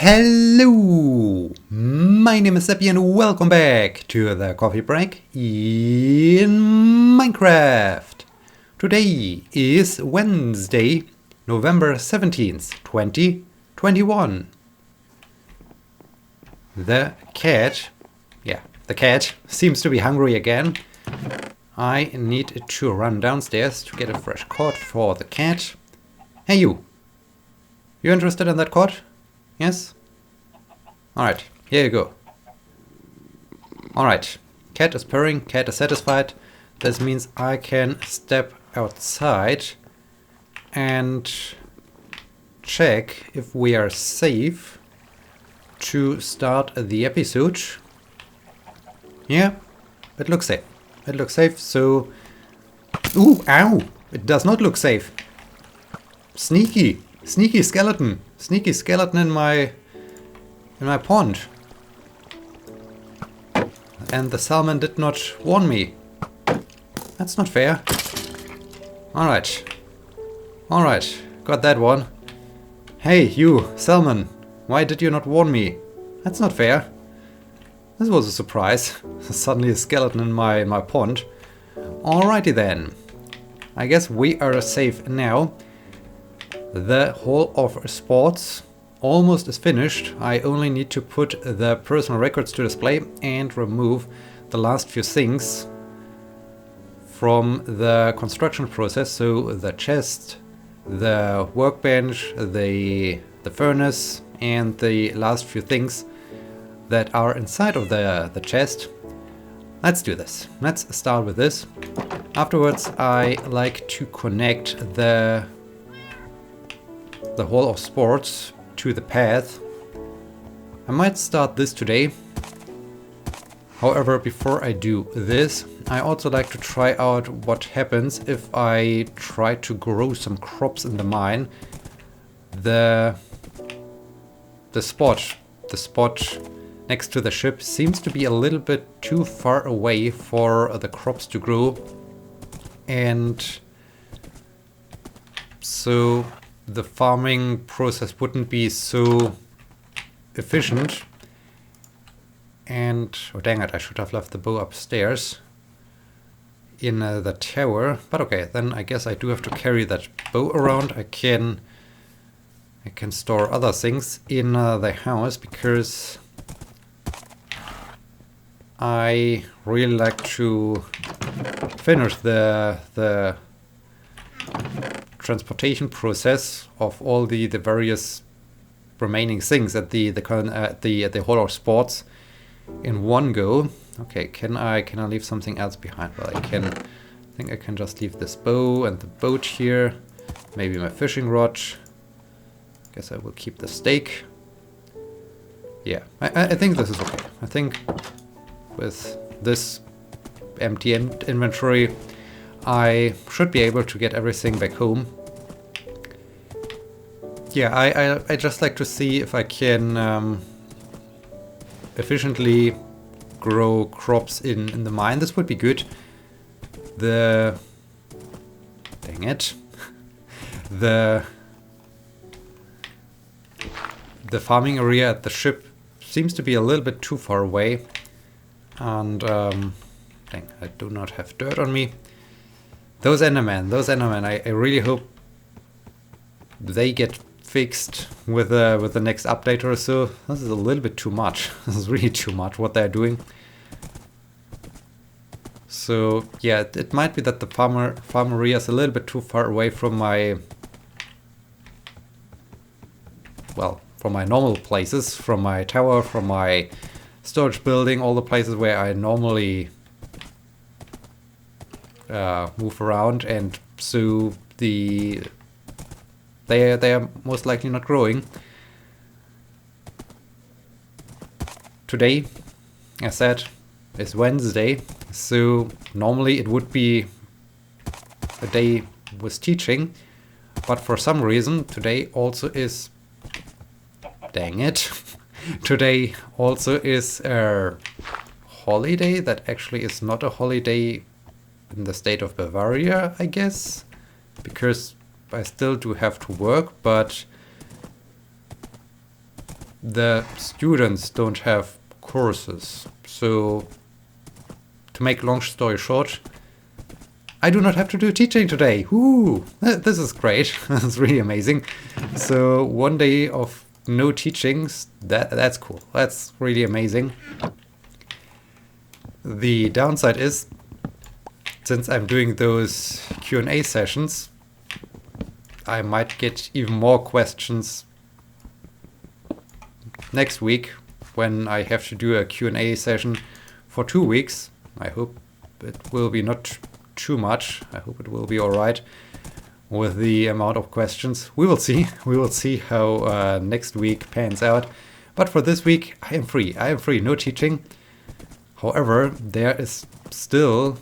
Hello, my name is Sebbi and welcome back to the coffee break in Minecraft. Today is Wednesday, November 17th, 2021. The cat seems to be hungry again. I need to run downstairs to get a fresh cod for the cat. Hey you interested in that cod? Yes? Alright, here you go. Alright, cat is purring, cat is satisfied. This means I can step outside and check if we are safe to start the episode. Yeah, it looks safe. It looks safe, so... Ooh, ow! It does not look safe. Sneaky! Sneaky skeleton! Sneaky skeleton in my pond. And the salmon did not warn me. That's not fair. Alright. Alright, got that one. Hey, you, salmon. Why did you not warn me? That's not fair. This was a surprise. Suddenly a skeleton in my pond. Alrighty then. I guess we are safe now. The Hall of Sports almost is finished. I only need to put the personal records to display and remove the last few things from the construction process. So the chest, the workbench, the furnace, and the last few things that are inside of the chest. Let's do this. Let's start with this. Afterwards, I like to connect the Hall of Sports to the path. I might start this today. However, before I do this, I also like to try out what happens if I try to grow some crops in the mine. The spot next to the ship seems to be a little bit too far away for the crops to grow, and so the farming process wouldn't be so efficient. And oh dang it, I should have left the bow upstairs in the tower, but okay, then I guess I do have to carry that bow around. I can store other things in the house because I really like to finish the transportation process of all the various remaining things at the Hall of Sports in one go. Okay, can I leave something else behind? Well, I think I can just leave this bow and the boat here. Maybe my fishing rod. Guess I will keep the steak. Yeah, I think this is okay. I think with this empty inventory, I should be able to get everything back home. Yeah, I just like to see if I can efficiently grow crops in the mine. This would be good. Dang it. The farming area at the ship seems to be a little bit too far away. And dang, I do not have dirt on me. Those Endermen, I really hope they get fixed with the next update or so. This is a little bit too much. This is really too much what they're doing. So yeah, it might be that the farm area is a little bit too far away from my normal places, from my tower, from my storage building, all the places where I normally move around, and so they are most likely not growing. Today, as said, is Wednesday, so normally it would be a day with teaching, but for some reason today also is... Dang it. Today also is a holiday that actually is not a holiday in the state of Bavaria, I guess, because I still do have to work, but the students don't have courses. So to make long story short, I do not have to do teaching today. Woo! This is great. It's really amazing. So 1 day of no teachings, that's cool. That's really amazing. The downside is, since I'm doing those Q&A sessions, I might get even more questions next week when I have to do a Q&A session for 2 weeks. I hope it will be not too much. I hope it will be all right with the amount of questions. We will see. We will see how next week pans out. But for this week, I am free. I am free. No teaching. However, there is still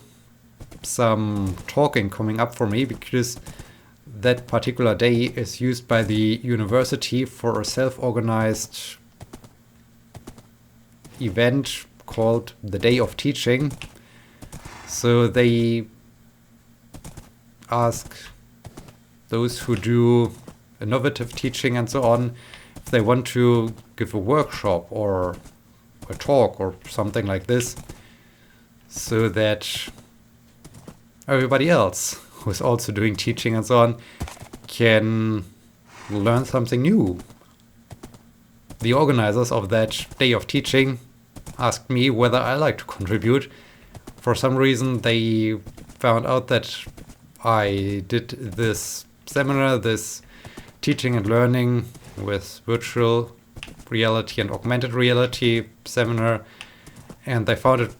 some talking coming up for me because that particular day is used by the university for a self-organized event called the Day of Teaching. So they ask those who do innovative teaching and so on if they want to give a workshop or a talk or something like this, so that everybody else who's also doing teaching and so on can learn something new. The organizers of that Day of Teaching asked me whether I like to contribute. For some reason they found out that I did this seminar, this teaching and learning with virtual reality and augmented reality seminar, and they found it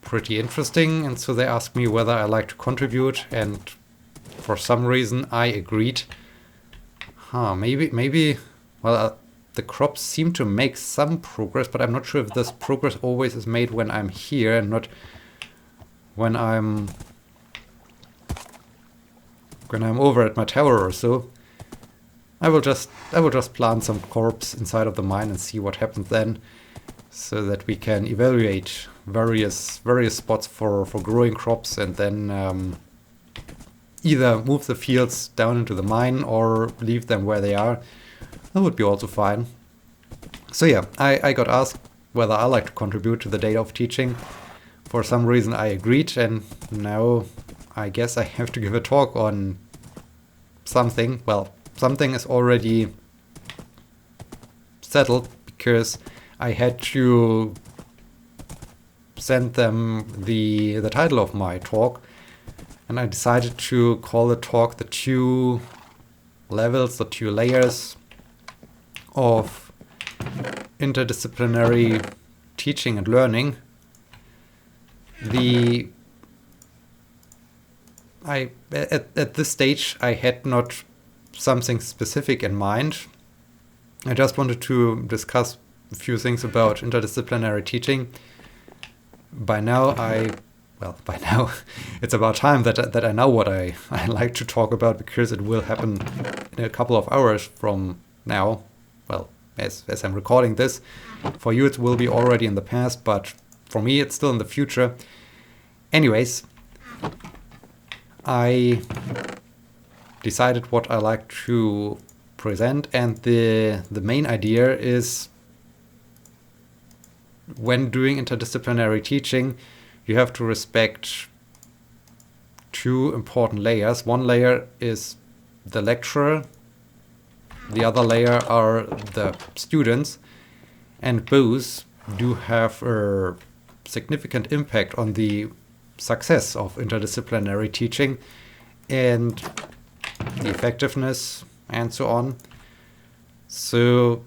pretty interesting, and so they asked me whether I like to contribute, and for some reason I agreed. Maybe, the crops seem to make some progress, but I'm not sure if this progress always is made when I'm here and not when I'm over at my tower or so. I will just plant some crops inside of the mine and see what happens then, so that we can evaluate various spots for growing crops, and then either move the fields down into the mine or leave them where they are. That would be also fine. So yeah, I got asked whether I like to contribute to the Day of Teaching. For some reason I agreed, and now I guess I have to give a talk on something. Well, something is already settled because I had to send them the title of my talk, and I decided to call the talk the 2 levels, the 2 layers of interdisciplinary teaching and learning. At this stage I had not something specific in mind. I just wanted to discuss a few things about interdisciplinary teaching. By now it's about time that I know what I like to talk about, because it will happen in a couple of hours from now. Well, as I'm recording this, for you it will be already in the past, but for me it's still in the future. Anyways, I decided what I like to present, and the main idea is, when doing interdisciplinary teaching, you have to respect 2 important layers. One layer is the lecturer, the other layer are the students, and both do have a significant impact on the success of interdisciplinary teaching and the effectiveness and so on. So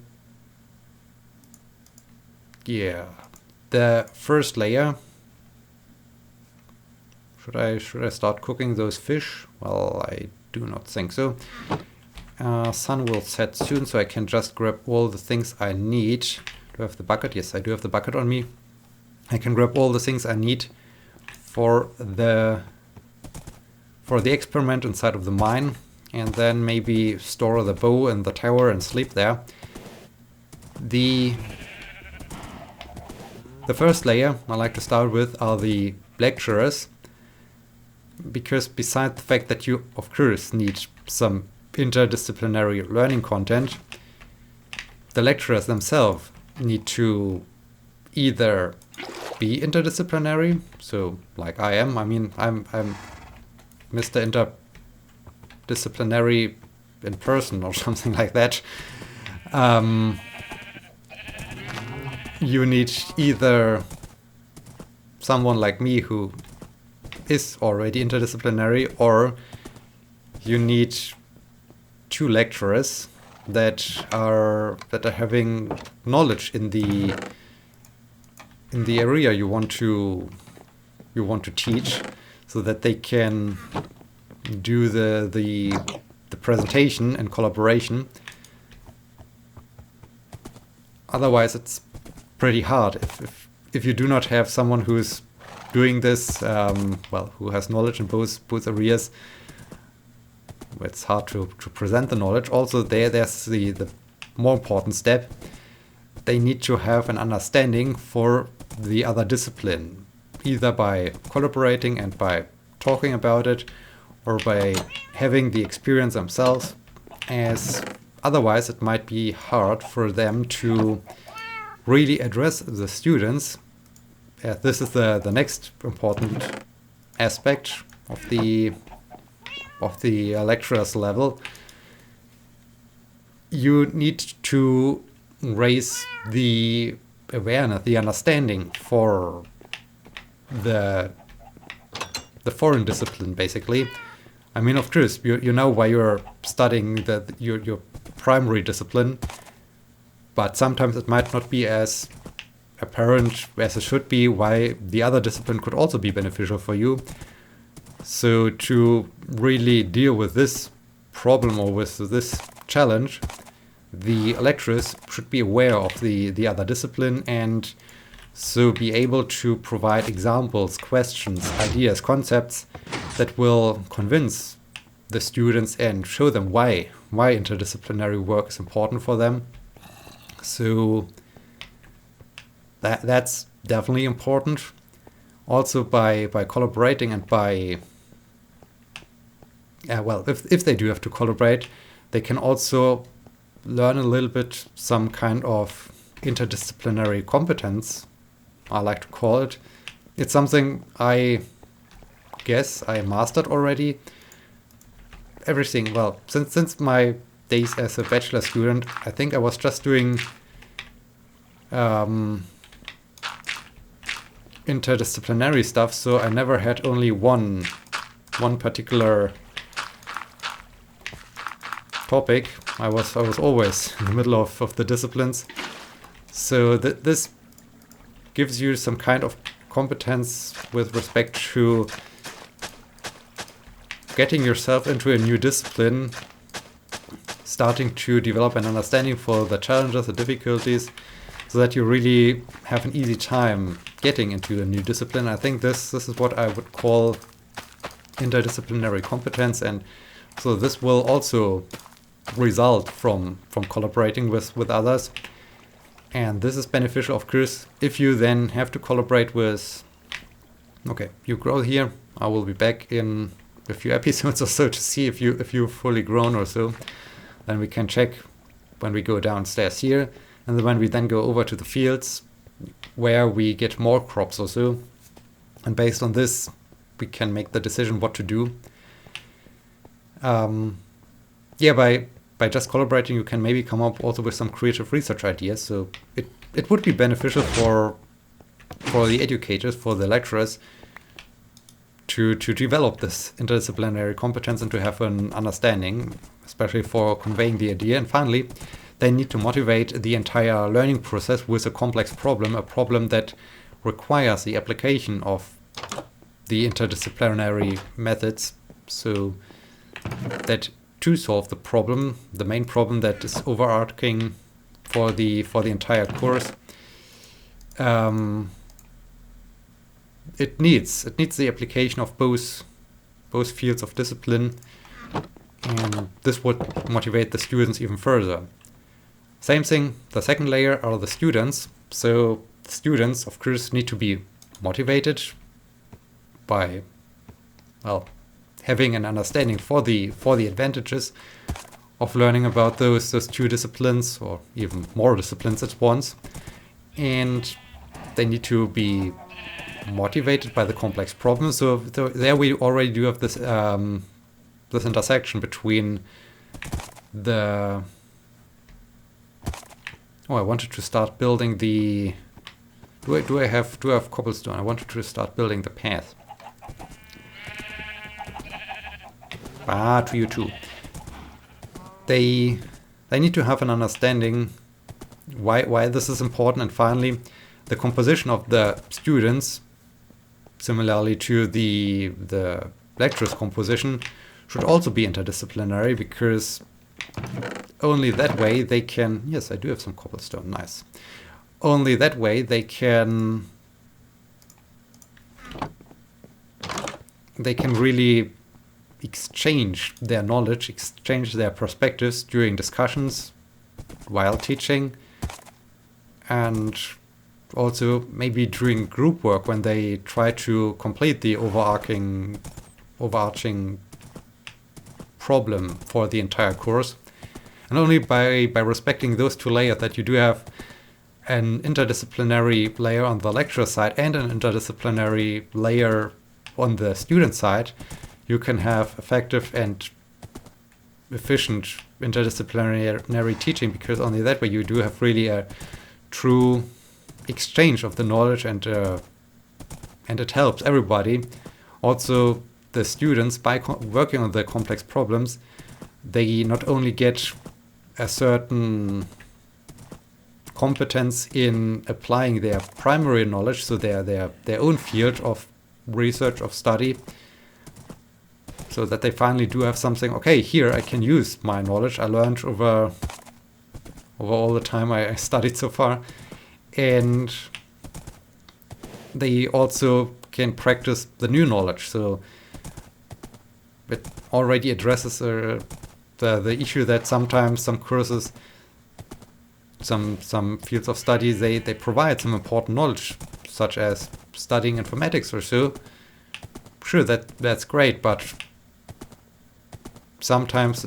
yeah, the first layer, should I start cooking those fish? Well, I do not think so. Sun will set soon, so I can just grab all the things I need. Do I have the bucket? Yes, I do have the bucket on me. I can grab all the things I need for the experiment inside of the mine, and then maybe store the bow in the tower and sleep there. The first layer I like to start with are the lecturers, because besides the fact that you of course need some interdisciplinary learning content, the lecturers themselves need to either be interdisciplinary, so like I am. I mean, I'm Mr. Interdisciplinary in person or something like that. You need either someone like me who is already interdisciplinary, or you need 2 lecturers that are having knowledge in the area you want to teach, so that they can do the presentation in collaboration. Otherwise, it's pretty hard if you do not have someone who's doing this, who has knowledge in both areas. It's hard to present the knowledge. Also, there's the more important step. They need to have an understanding for the other discipline, either by collaborating and by talking about it, or by having the experience themselves, as otherwise it might be hard for them to really address the students. This is the next important aspect of the lecturer's level. You need to raise the awareness, the understanding for the foreign discipline, basically. I mean, of course, you know why you're studying your primary discipline, but sometimes it might not be as apparent as it should be why the other discipline could also be beneficial for you. So to really deal with this problem or with this challenge, the lecturers should be aware of the other discipline, and so be able to provide examples, questions, ideas, concepts that will convince the students and show them why interdisciplinary work is important for them. So that's definitely important. Also, by collaborating and by if they do have to collaborate, they can also learn a little bit some kind of interdisciplinary competence, I like to call it. It's something I guess I mastered already. Everything, since my days as a bachelor student, I think I was just doing interdisciplinary stuff, so I never had only one particular topic. I was always in the middle of the disciplines. So this gives you some kind of competence with respect to getting yourself into a new discipline, starting to develop an understanding for the challenges, the difficulties, so that you really have an easy time getting into a new discipline. I think this is what I would call interdisciplinary competence, and so this will also result from collaborating with others. And this is beneficial, of course, if you then have to collaborate with, okay, you grow here, I will be back in a few episodes or so to see if you've fully grown or so. Then we can check when we go downstairs here, and then when we then go over to the fields where we get more crops or so. And based on this, we can make the decision what to do. By just collaborating, you can maybe come up also with some creative research ideas. So it would be beneficial for the educators, for the lecturers, to develop this interdisciplinary competence and to have an understanding, especially for conveying the idea. And finally, they need to motivate the entire learning process with a complex problem, a problem that requires the application of the interdisciplinary methods, so that to solve the problem, the main problem that is overarching for the entire course, it needs the application of both fields of discipline, and this would motivate the students even further. Same thing, the second layer are the students. So students, of course, need to be motivated by, having an understanding for the advantages of learning about those two disciplines, or even more disciplines at once. and they need to be motivated by the complex problems. So there we already do have this this intersection between the... Oh, I wanted to start building the... Do I have cobblestone? I wanted to start building the path. Ah, to you too. They need to have an understanding why this is important, and finally, the composition of the students, similarly to the lecturer's composition, should also be interdisciplinary, because only that way they can... Yes, I do have some cobblestone, nice. Only that way they can really exchange their knowledge, exchange their perspectives during discussions, while teaching, and also maybe during group work when they try to complete the overarching problem for the entire course. And only by respecting those two layers, that you do have an interdisciplinary layer on the lecturer side and an interdisciplinary layer on the student side, you can have effective and efficient interdisciplinary teaching, because only that way you do have really a true exchange of the knowledge, and it helps everybody. Also, the students, by working on the complex problems, they not only get a certain competence in applying their primary knowledge, so their own field of research, of study, so that they finally do have something, okay, here I can use my knowledge I learned over all the time I studied so far, and they also can practice the new knowledge. So it already addresses the issue that sometimes some courses, some fields of study, they provide some important knowledge, such as studying informatics or so. Sure, that's great, but sometimes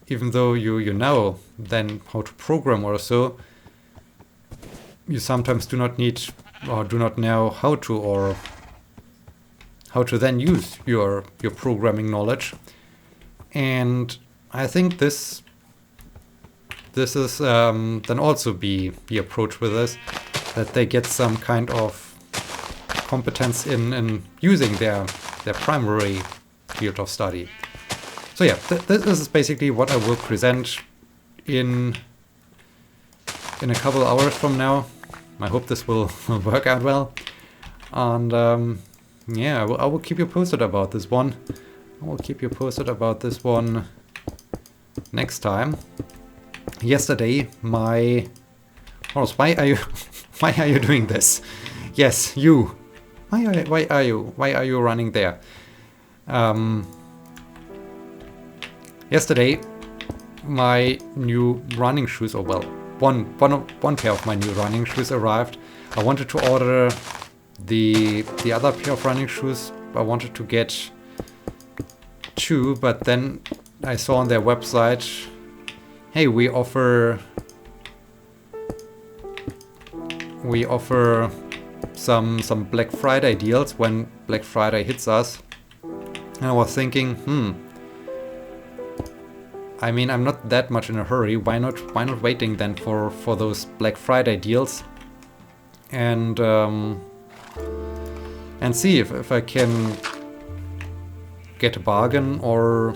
even though you know then how to program or so, you sometimes do not need or do not know how to then use your programming knowledge. And I think this is then also be approached with this, that they get some kind of competence in using their primary field of study. So yeah, this is basically what I will present in a couple hours from now. I hope this will work out well. And yeah, I will keep you posted about this one. I will keep you posted about this one next time. Yesterday, my horse. Why are you doing this? Yes, you. Why are you running there? Yesterday, my new running shoes, or well, one pair of my new running shoes arrived. I wanted to order the other pair of running shoes. I wanted to get two, but then I saw on their website, hey, we offer some Black Friday deals when Black Friday hits us. And I was thinking, I mean, I'm not that much in a hurry. Why not waiting then for those Black Friday deals, and see if I can get a bargain, or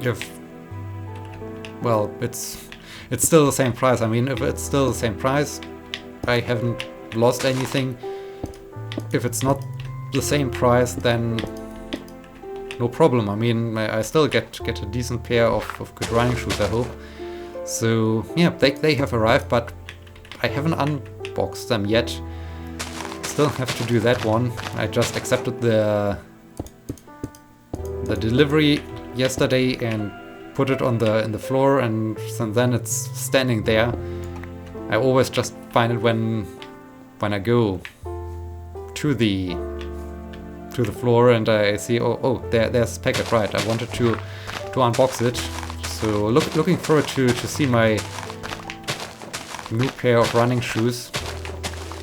if, well, it's still the same price. I mean, if it's still the same price, I haven't lost anything. If it's not the same price, then no problem. I mean, I still get a decent pair of good running shoes, I hope. So yeah, they have arrived, but I haven't unboxed them yet. Still have to do that one. I just accepted the delivery yesterday and put it on the floor, and then it's standing there. I always just find it when I go to the floor and I see, oh, there's the packet, right? I wanted to unbox it. So looking forward to see my new pair of running shoes.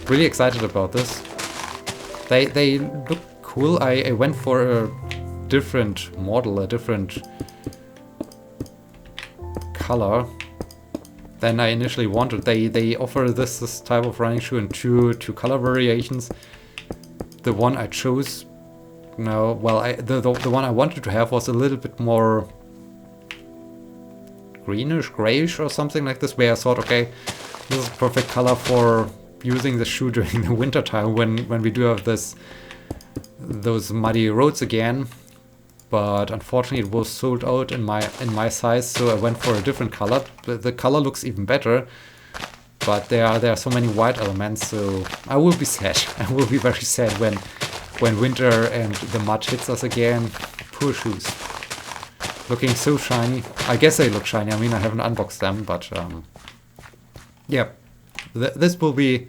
Really excited about this. They look cool. I went for a different model, a different color than I initially wanted. They offer this type of running shoe in two color variations. The one I chose, no, well, the one I wanted to have was a little bit more greenish, grayish or something like this, where I thought, okay, this is perfect color for using the shoe during the winter time when we do have those muddy roads again. But unfortunately it was sold out in my size, so I went for a different color. The color looks even better, but there are so many white elements, so I will be sad. I will be very sad when winter and the mud hits us again. Poor shoes. Looking so shiny. I guess they look shiny. I mean, I haven't unboxed them, but yeah, this will be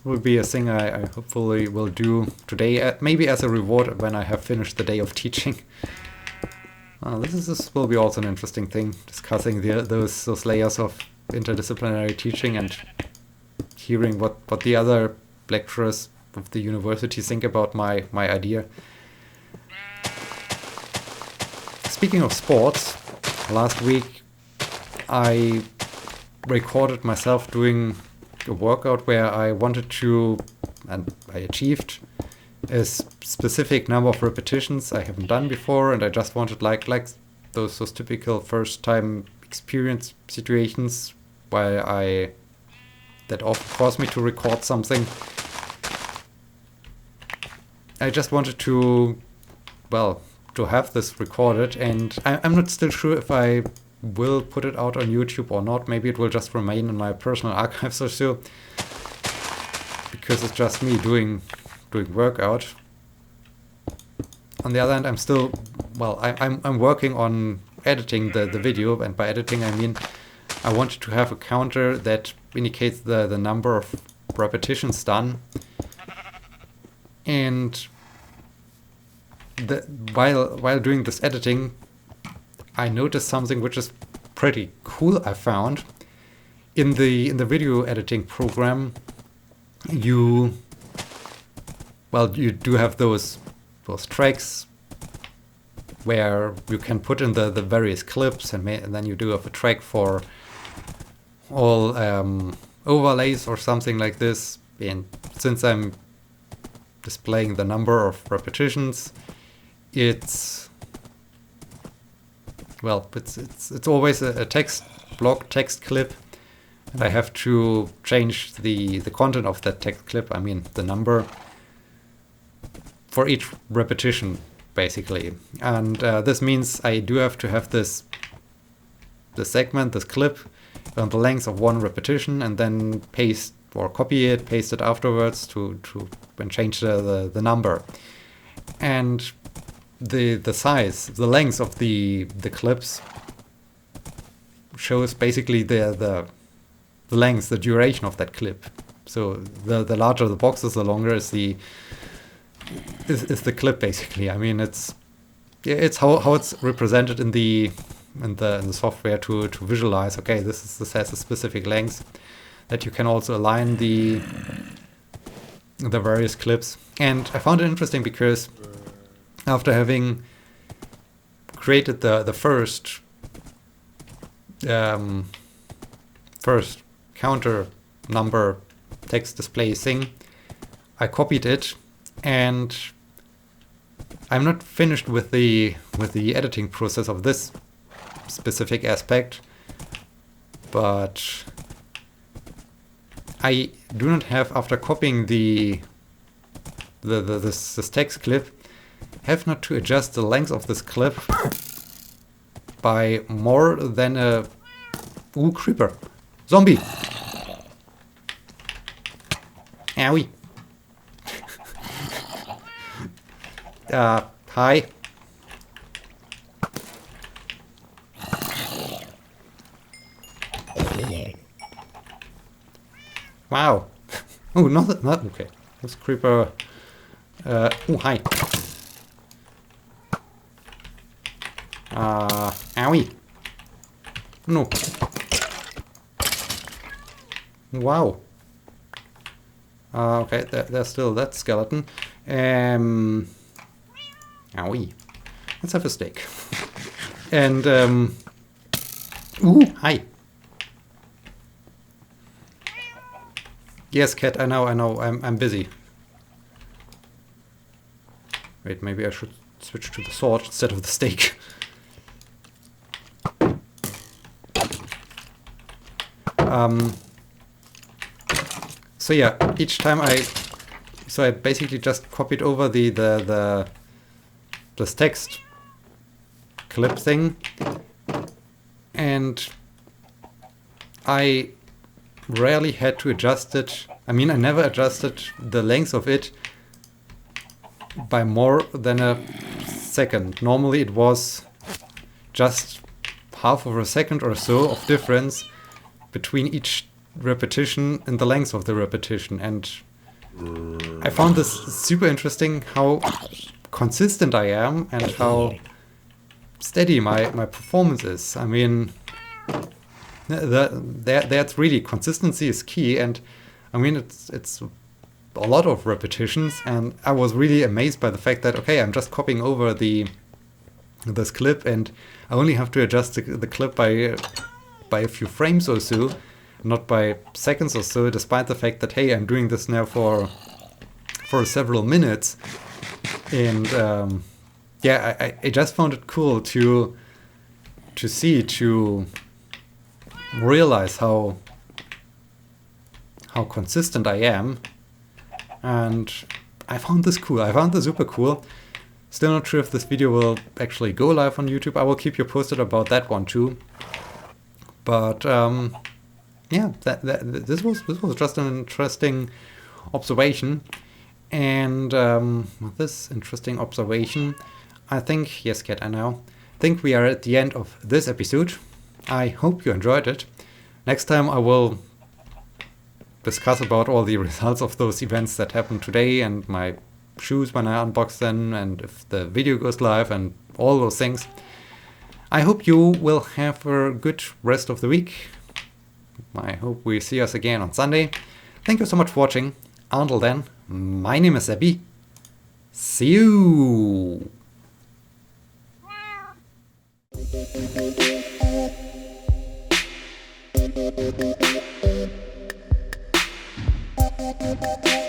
a thing I hopefully will do today, maybe as a reward when I have finished the day of teaching. This will be also an interesting thing, discussing those layers of interdisciplinary teaching and hearing what the other lecturers of the university think about my idea. Speaking of sports, last week I recorded myself doing a workout where I wanted to, and I achieved, a specific number of repetitions I haven't done before, and I just wanted like those typical first time experience situations that often cause me to record something. I just wanted to have this recorded, and I'm not still sure if I will put it out on YouTube or not. Maybe it will just remain in my personal archives or so, because it's just me doing workout. On the other hand, I'm working on editing the video, and by editing I mean I wanted to have a counter that indicates the number of repetitions done. And while doing this editing, I noticed something which is pretty cool. I found in the video editing program, you do have those tracks where you can put in the various clips, and then you do have a track for all overlays or something like this. And since I'm displaying the number of repetitions, it's always a text block, text clip, and I have to change the content of that text clip, I mean the number, for each repetition basically. And this means I do have to have this segment, this clip, on the length of one repetition, and then paste it afterwards to and change the number. And the size, the length of the clips shows basically the length, the duration of that clip. So the larger the box is, the longer is the clip basically. I mean, it's how it's represented in the software to visualize. Okay, this has a specific length that you can also align the various clips. And I found it interesting because after having created the first counter number text display thing, I copied it, and I'm not finished with the editing process of this specific aspect, but I do not have, after copying this text clip, have not to adjust the length of this clip by more than a creeper. Zombie! Owie. Hi. Wow. Oh, not okay. This creeper. Hi. Owie. No. Wow. Okay, there's still that skeleton. Owie. Let's have a steak. And, ooh, hi. Yes, cat, I know, I'm busy. Wait, maybe I should switch to the sword instead of the steak. So yeah, each time I basically just copied over this text clip thing, and I rarely had to adjust it. I mean, I never adjusted the length of it by more than a second. Normally it was just half of a second or so of difference between each repetition and the length of the repetition. And I found this super interesting, how consistent I am and how steady my performance is. I mean, that's really, consistency is key. And I mean, it's a lot of repetitions, and I was really amazed by the fact that, okay, I'm just copying over this clip, and I only have to adjust the clip by a few frames or so, not by seconds or so, despite the fact that, hey, I'm doing this now for several minutes. And yeah, I just found it cool to realize how consistent I am. And I found this cool. I found this super cool. Still not sure if this video will actually go live on YouTube. I will keep you posted about that one too. But yeah, this was just an interesting observation. And with this interesting observation, I think, yes, cat, I know, I think we are at the end of this episode. I hope you enjoyed it. Next time I will discuss about all the results of those events that happened today, and my shoes when I unbox them, and if the video goes live, and all those things. I hope you will have a good rest of the week. I hope we see us again on Sunday. Thank you so much for watching. Until then, my name is Sebbi. See you! Thank you.